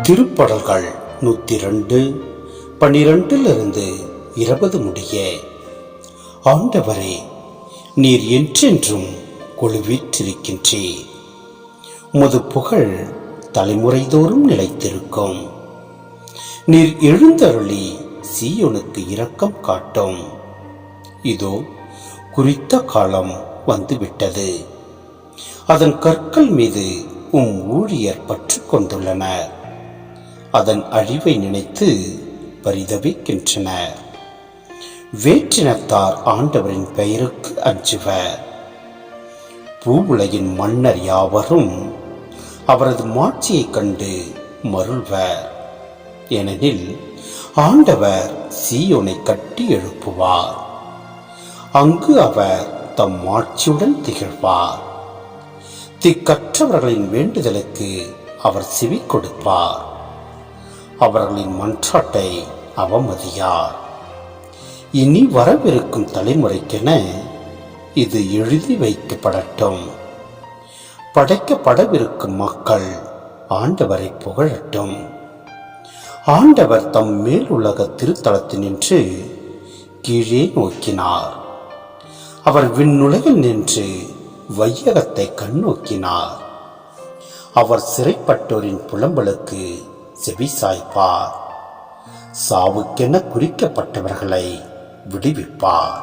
திருப்படல்கள் 102 12-20 முடிய. ஆண்டவரே, நீர் என்றென்றும் கொழுவிற்றிருக்கின்றீர். உமது புகழ் தலைமுறைதோறும் நிலைத்திருக்கும். நீர் எழுந்தருளி சீயோனுக்கு இரக்கம் காட்டும். இதோ குறித்த காலம் வந்துவிட்டது. அதன் கற்கள் மீது உம் ஊழியர் பற்று கொண்டுள்ளனர். அதன் அழிவை நினைத்து பரிதவிக்கின்றனர். வேற்றினத்தார் ஆண்டவரின் பெயருக்கு அஞ்சுவர். பூவுலகின் மன்னர் யாவரும் அவரது மாட்சியைக் கண்டு மருள்வர். ஏனெனில் ஆண்டவர் சீயோனை கட்டி எழுப்புவார். அங்கு அவர் தம் மாட்சியுடன் திகழ்வார். திக்கற்றவர்களின் வேண்டுதலுக்கு அவர் செவி கொடுப்பார். அவர்களின் மன்றாட்டை அவமதியார். இனி வரவிருக்கும் தலைமுறைக்கென இது எழுதி வைக்கப்படட்டும். படைக்கப்படவிருக்கும் மக்கள் ஆண்டவரை புகழட்டும். ஆண்டவர் தம் மேலுலக திருத்தலத்தினின்று கீழே நோக்கினார். அவர் விண்ணுலகில் நின்று வையகத்தை கண்ணோக்கினார். அவர் சிறைப்பட்டோரின் புலம்பலுக்கு செவி சாய்ப்பார். சாவுக்கென குறிக்கப்பட்டவர்களை விடுவிப்பார்.